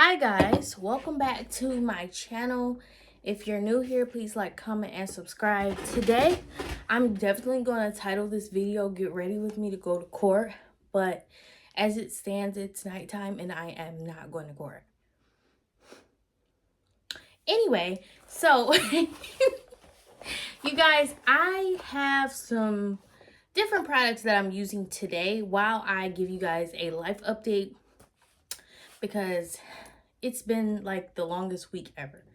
Hi guys, welcome back to my channel. If you're new here, please like, comment, and subscribe. Today, I'm definitely going to title this video, Get Ready With Me to Go to Court. But as it stands, it's nighttime and I am not going to court. Anyway, so you guys, I have some different products that I'm using today while I give you guys a life update because it's been like the longest week ever,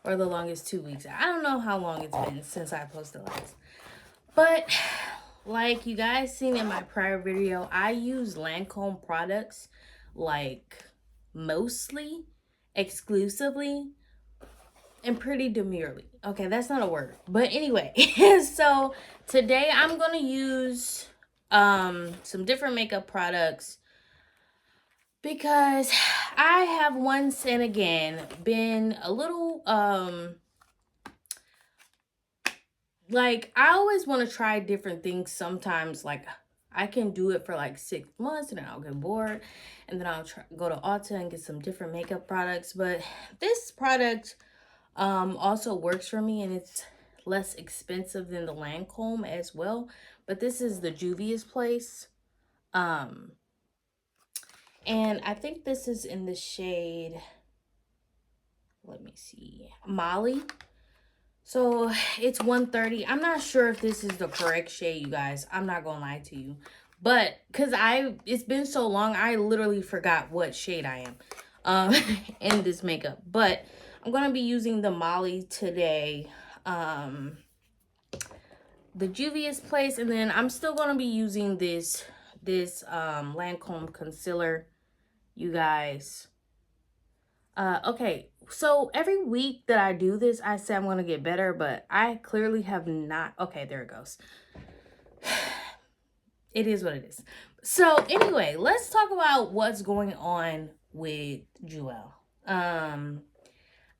or the longest 2 weeks. I don't know how long it's been since I posted last, but like you guys seen in my prior video, I use Lancome products like mostly, exclusively, and pretty demurely. Okay, that's not a word, but anyway. So today I'm gonna use some different makeup products because I have once and again been a little like, I always want to try different things. Sometimes like I can do it for like 6 months and then I'll get bored and then I'll go to Ulta and get some different makeup products. But this product also works for me and it's less expensive than the Lancome as well. But this is the Juvia's Place. And I think this is in the shade, let me see, Molly. So it's 130. I'm not sure if this is the correct shade, you guys. I'm not gonna lie to you. But because it's been so long, I literally forgot what shade I am in this makeup. But I'm gonna be using the Molly today. The Juvia's Place, and then I'm still gonna be using this Lancome concealer, you guys. Okay, so every week that I do this, I say I'm going to get better, but I clearly have not. Okay, there it goes. It is what it is. So anyway, let's talk about what's going on with Jewel.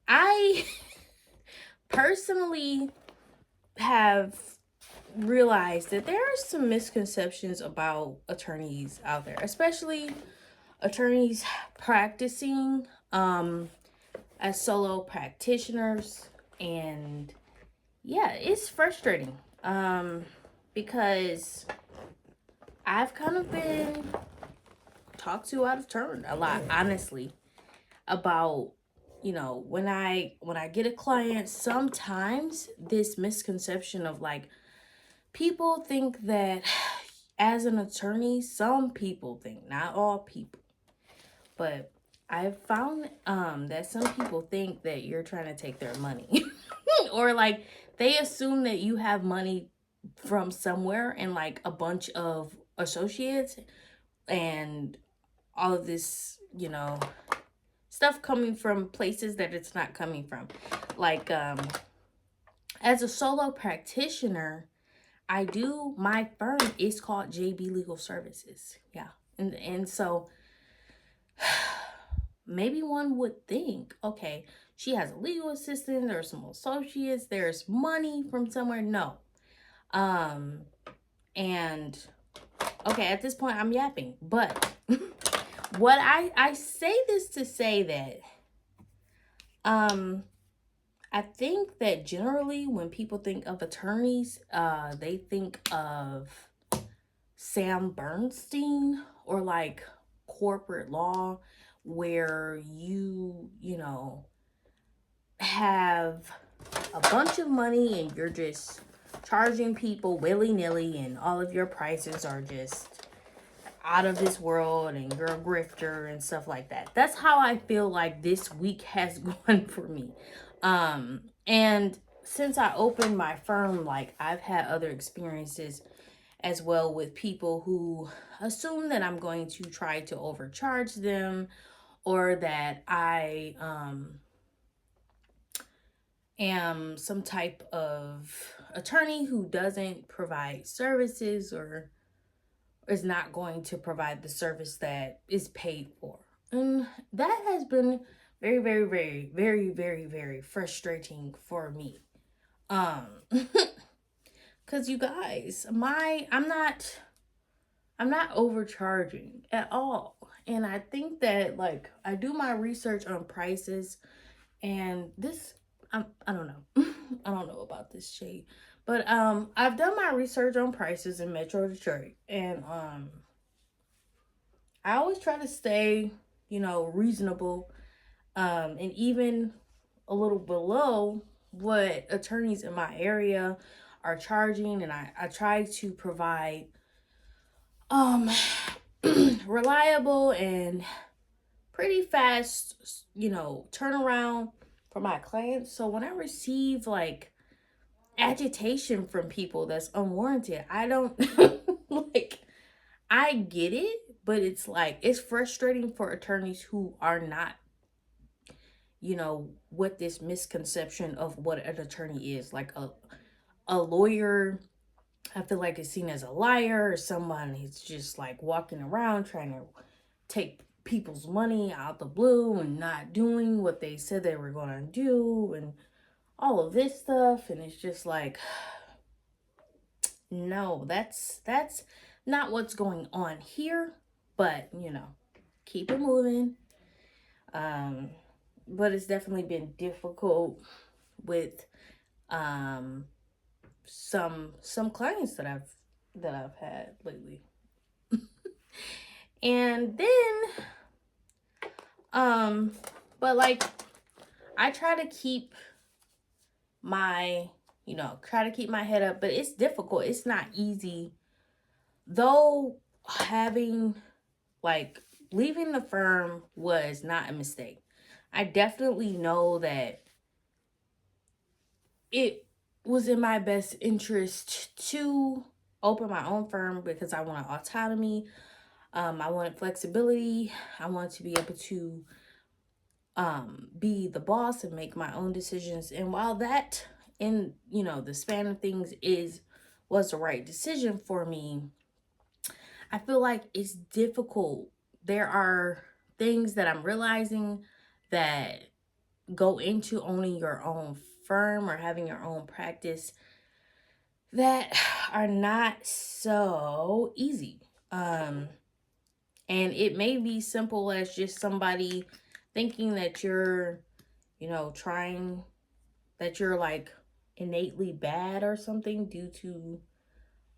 I personally have realized that there are some misconceptions about attorneys out there, especially attorneys practicing as solo practitioners. And yeah, it's frustrating because I've kind of been talked to out of turn a lot, honestly, about, you know, when I get a client, sometimes this misconception of like, people think that as an attorney, some people think, not all people, but I've found that some people think that you're trying to take their money or like they assume that you have money from somewhere and like a bunch of associates and all of this, you know, stuff coming from places that it's not coming from. Like as a solo practitioner, my firm is called JB Legal Services. Yeah. And so maybe one would think, okay, she has a legal assistant, there's some associates, there's money from somewhere. No. And okay, at this point I'm yapping, but what I say this to say that I think that generally when people think of attorneys, they think of Sam Bernstein or like corporate law, where you know, have a bunch of money and you're just charging people willy-nilly and all of your prices are just out of this world and you're a grifter and stuff like that. That's how I feel like this week has gone for me. And since I opened my firm, like I've had other experiences as well with people who assume that I'm going to try to overcharge them, or that I am some type of attorney who doesn't provide services or is not going to provide the service that is paid for. And that has been very, very, very, very, very, very frustrating for me. Cause you guys, I'm not overcharging at all. And I think that, like, I do my research on prices, and this, I don't know. I don't know about this shade. But I've done my research on prices in Metro Detroit, and I always try to stay, reasonable, and even a little below what attorneys in my area are charging, and I try to provide um reliable and pretty fast, turnaround for my clients. So when I receive like agitation from people that's unwarranted, I don't like, I get it, but it's like, it's frustrating for attorneys who are not, with this misconception of what an attorney is. Like a lawyer, I feel like is seen as a liar, or someone who's just like walking around trying to take people's money out the blue and not doing what they said they were going to do, and all of this stuff. And it's just like, no, that's not what's going on here. But keep it moving. But it's definitely been difficult with some clients that I've had lately. And then but like, I try to keep my head up, but it's difficult. It's not easy. Though having, like, leaving the firm was not a mistake. I definitely know that it was in my best interest to open my own firm because I wanted autonomy. I wanted flexibility. I wanted to be able to be the boss and make my own decisions. And while that, in the span of things, was the right decision for me, I feel like it's difficult. There are things that I'm realizing that go into owning your own firm or having your own practice that are not so easy. And it may be simple as just somebody thinking that you're, trying, that you're like innately bad or something due to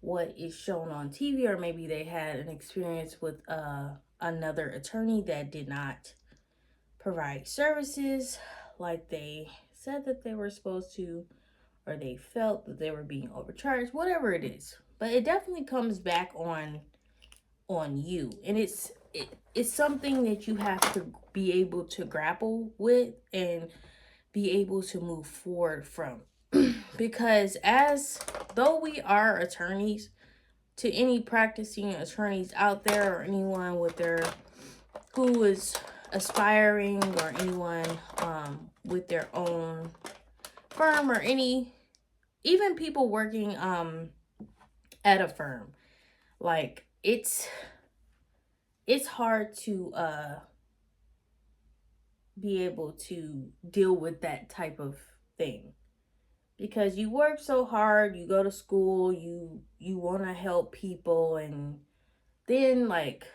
what is shown on TV, or maybe they had an experience with another attorney that did not provide services like they said that they were supposed to, or they felt that they were being overcharged, whatever it is. But it definitely comes back on you, and it's something that you have to be able to grapple with and be able to move forward from. Because as though we are attorneys, to any practicing attorneys out there, or anyone who is aspiring, or anyone with their own firm, or even people working at a firm, like, it's hard to be able to deal with that type of thing, because you work so hard, you go to school, you want to help people, and then, like,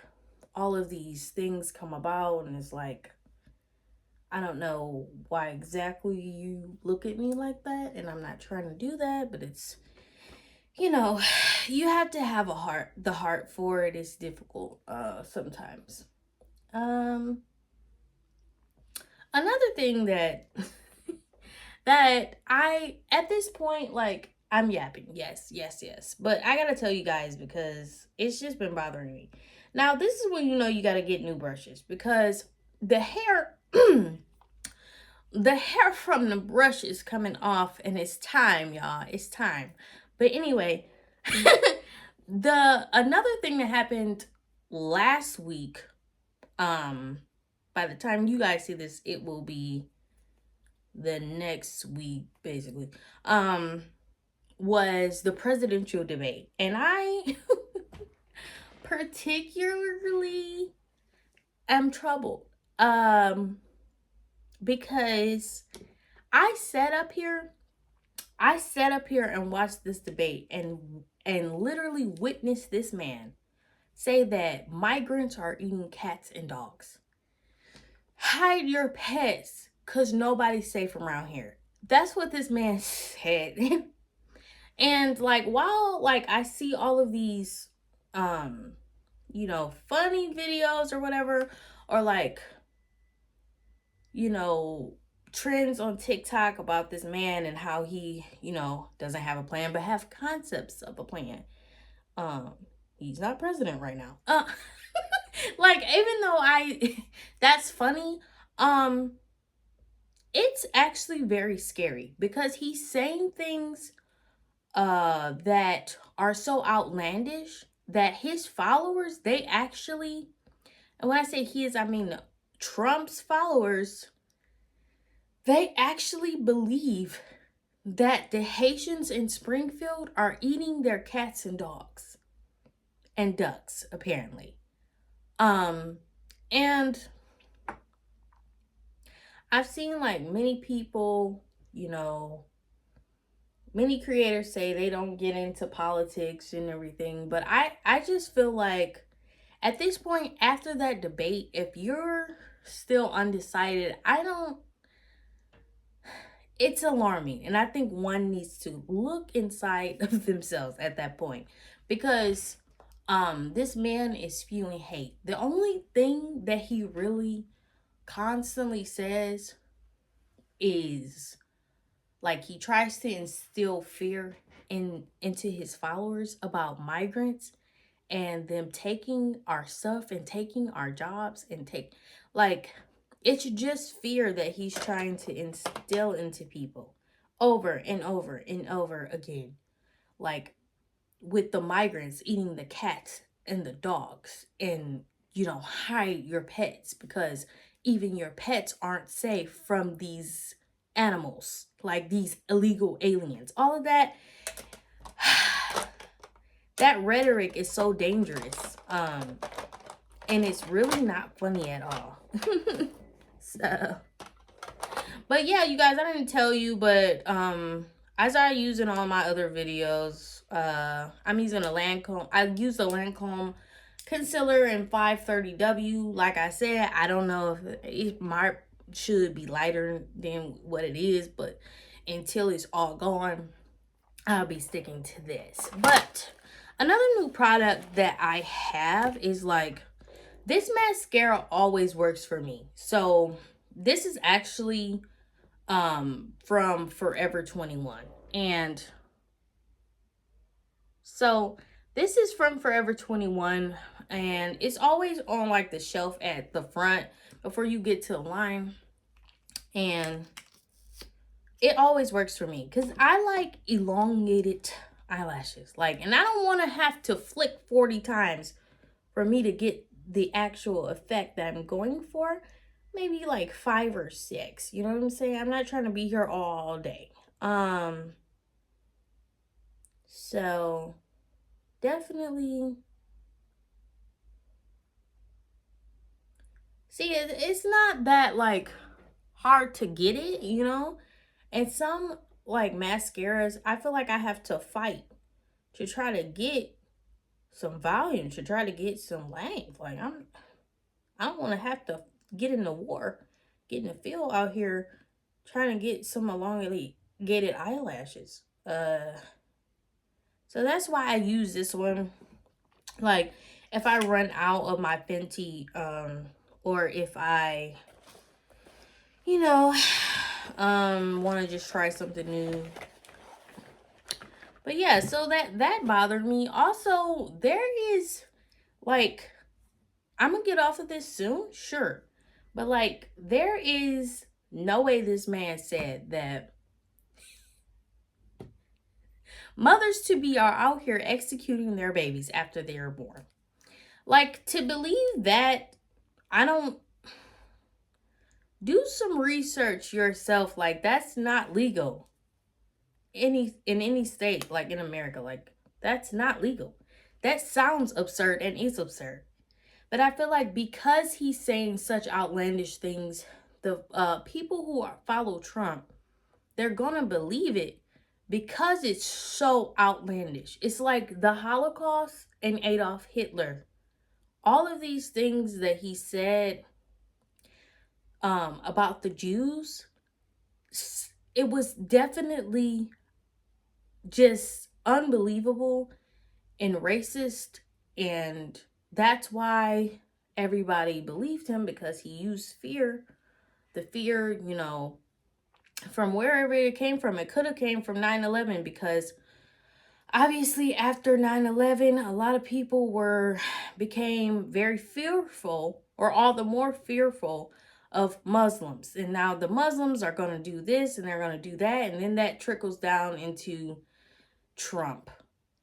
all of these things come about, and it's like, I don't know why exactly you look at me like that, and I'm not trying to do that, but it's, you have to have the heart for it. It's difficult sometimes. Another thing that I, at this point, like, I'm yapping. Yes. But I gotta tell you guys, because it's just been bothering me. Now, this is when you gotta get new brushes, because the hair, the hair from the brush is coming off, and it's time, y'all. It's time. But anyway, another thing that happened last week, by the time you guys see this, it will be the next week, basically, was the presidential debate. And I particularly am troubled, because I sat up here and watched this debate, and literally witnessed this man say that migrants are eating cats and dogs. Hide your pets because nobody's safe around here. That's what this man said. And like, while like I see all of these funny videos or whatever, or like, trends on TikTok about this man and how he, doesn't have a plan but have concepts of a plan. He's not president right now. Like, even though that's funny, it's actually very scary because he's saying things that are so outlandish that his followers, they actually, and when I say his, I mean Trump's followers, they actually believe that the Haitians in Springfield are eating their cats and dogs and ducks, apparently. And I've seen like many people, many creators say they don't get into politics and everything, but I just feel like at this point, after that debate, if you're still undecided, it's alarming. And I think one needs to look inside of themselves at that point, because this man is spewing hate. The only thing that he really constantly says is, like, he tries to instill fear into his followers about migrants and them taking our stuff and taking our jobs and it's just fear that he's trying to instill into people over and over and over again. Like, with the migrants eating the cats and the dogs, and hide your pets because even your pets aren't safe from these animals, like these illegal aliens. All of that, that rhetoric is so dangerous, and it's really not funny at all. So, but yeah, you guys, I didn't tell you, but I started using all my other videos. I'm using a Lancome. I use the Lancome concealer in 530W. Like I said, I don't know if it should be lighter than what it is, but until it's all gone, I'll be sticking to this. But another new product that I have is like, this mascara always works for me. So this is actually from Forever 21. And so this is from Forever 21, and it's always on like the shelf at the front before you get to the line. And it always works for me because I like elongated eyelashes. Like, and I don't want to have to flick 40 times for me to get the actual effect that I'm going for. Maybe like 5 or 6. You know what I'm saying? I'm not trying to be here all day. So definitely, see, it's not that like hard to get it, and some like mascaras, I feel like I have to fight to try to get some volume, to try to get some length. Like, I don't want to have to get in the war, get in the field out here trying to get some elongated eyelashes. So that's why I use this one. Like, if I run out of my Fenty, or if I, want to just try something new. But yeah, so that bothered me. Also, there is, like, I'm gonna get off of this soon, sure. But like, there is no way this man said that mothers to be are out here executing their babies after they are born. Like, to believe that, I don't. Do some research yourself. Like, that's not legal. In any state, like in America, like, that's not legal. That sounds absurd and is absurd. But I feel like because he's saying such outlandish things, the people who follow Trump, they're gonna believe it because it's so outlandish. It's like the Holocaust and Adolf Hitler all of these things that he said about the Jews, it was definitely just unbelievable and racist, and that's why everybody believed him, because he used fear. The fear, you know, from wherever it came from. It could have came from 9/11, because obviously after 9/11, a lot of people became very fearful, or all the more fearful, of Muslims. And now the Muslims are going to do this and they're going to do that, and then that trickles down into Trump.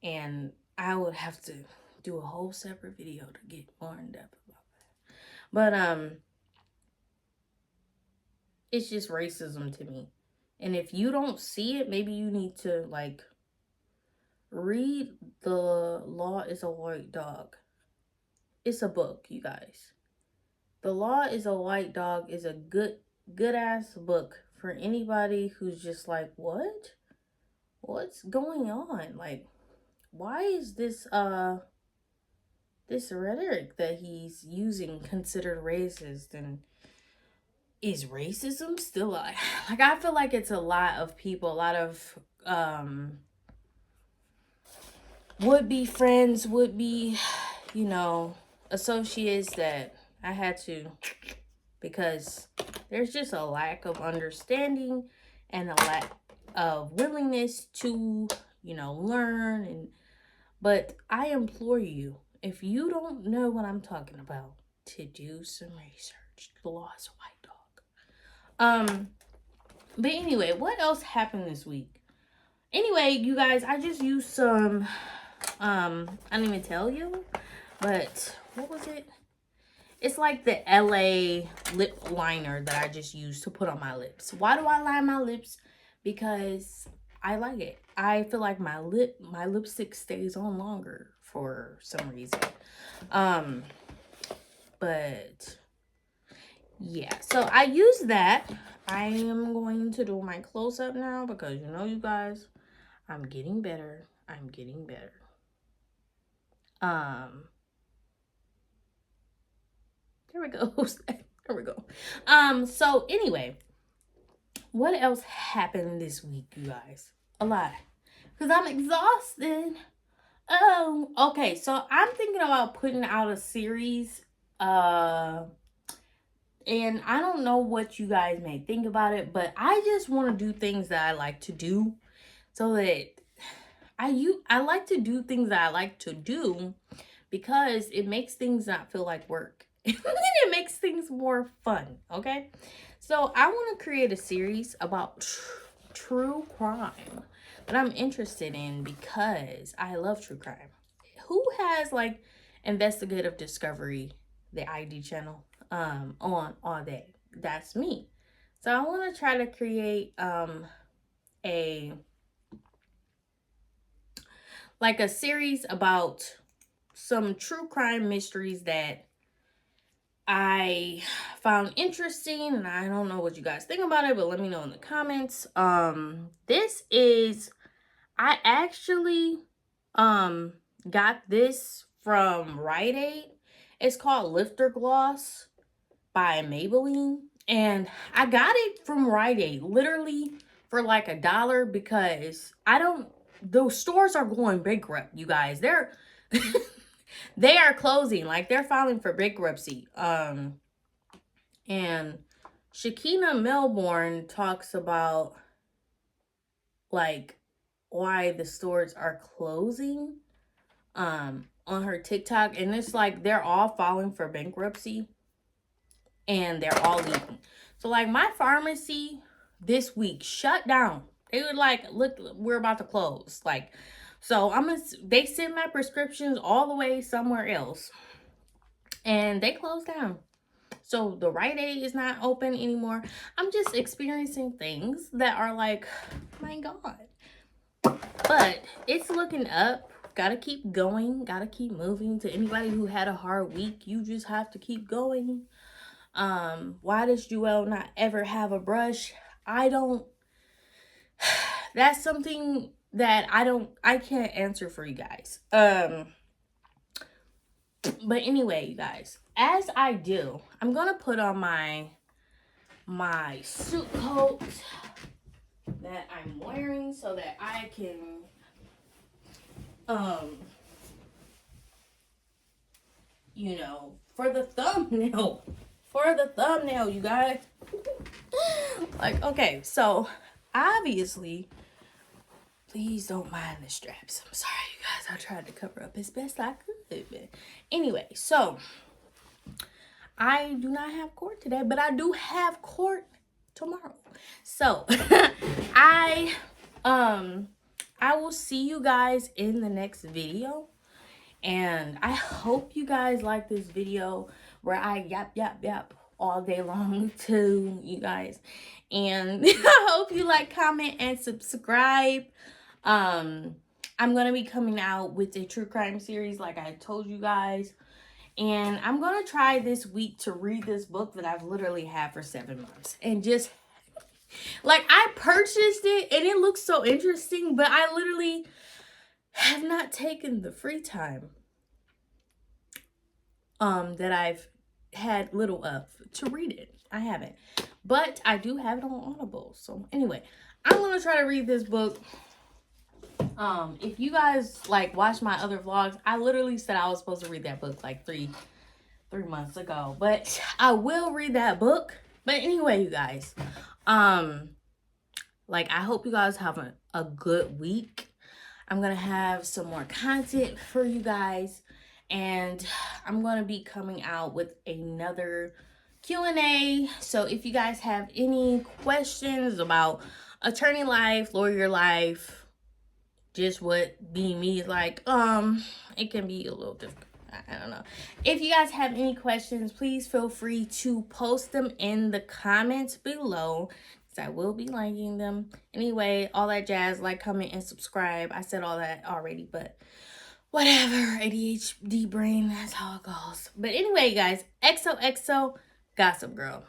And I would have to do a whole separate video to get more in depth about that. But it's just racism to me. And if you don't see it, maybe you need to like read The Law is a White Dog. It's a book, you guys. The Law is a White Dog is a good ass book for anybody who's just like, what? What's going on? Like, why is this this rhetoric that he's using considered racist? And is racism still like I feel like it's a lot of people, a lot of would be friends, would be, you know, associates that I had to, because there's just a lack of understanding and a lack of willingness to, you know, learn. And but I implore you, if you don't know what I'm talking about, to do some research. The Law is a White Dog. But anyway, what else happened this week? Anyway, you guys, I just used some I didn't even tell you, but what was it? It's like the LA lip liner that I just used to put on my lips. Why do I line my lips? Because I like it. I feel like my lipstick stays on longer for some reason. But yeah, so I use that. I am going to do my close-up now, because you know, you guys, I'm getting better. I'm getting better. There we go. There we go. So anyway, what else happened this week, you guys? A lot. Because I'm exhausted. Oh, okay. So I'm thinking about putting out a series. And I don't know what you guys may think about it, but I just want to do things that I like to do, so that I like to do things that I like to do, because it makes things not feel like work. It makes things more fun, okay? So I want to create a series about true crime that I'm interested in, because I love true crime. Who has like investigative discovery, the ID channel, on all day? That's me. So I want to try to create a series about some true crime mysteries that I found interesting, and I don't know what you guys think about it, but let me know in the comments. I actually got this from Rite Aid. It's called Lifter Gloss by Maybelline, and I got it from Rite Aid literally for like $1, because those stores are going bankrupt, you guys. They are closing, like they're filing for bankruptcy. And Shakina Melbourne talks about like why the stores are closing on her TikTok, and it's like they're all filing for bankruptcy and they're all leaving. So like my pharmacy this week shut down. They were like, look, we're about to close. Like, so they send my prescriptions all the way somewhere else, and they closed down. So the Rite Aid is not open anymore. I'm just experiencing things that are like, my God. But it's looking up. Gotta keep going. Gotta keep moving. To anybody who had a hard week, you just have to keep going. Why does Joelle not ever have a brush? That's something that I can't answer for you guys. But anyway, you guys, as I do, I'm gonna put on my suit coat that I'm wearing so that I can you know, for the thumbnail. For the thumbnail, you guys. Like, okay, so obviously, please don't mind the straps. I'm sorry, you guys. I tried to cover up as best I could. But anyway, so I do not have court today, but I do have court tomorrow. So I will see you guys in the next video. And I hope you guys like this video where I yap all day long to you guys. And I hope you like, comment, and subscribe. I'm gonna be coming out with a true crime series like I told you guys. And I'm gonna try this week to read this book that I've literally had for 7 months. And just like, I purchased it and it looks so interesting, but I literally have not taken the free time that I've had little of to read it. I haven't, but I do have it on Audible. So anyway, I'm gonna try to read this book. If you guys like watch my other vlogs, I literally said I was supposed to read that book like three months ago, but I will read that book. But anyway, you guys, like, I hope you guys have a good week. I'm gonna have some more content for you guys, and I'm gonna be coming out with another Q&A. So if you guys have any questions about attorney life, lawyer life, just what being me is like, it can be a little difficult. I don't know. If you guys have any questions, please feel free to post them in the comments below. I will be liking them. Anyway, all that jazz, like, comment, and subscribe. I said all that already, but whatever. ADHD brain, that's how it goes. But anyway, guys, XOXO, Gossip Girl.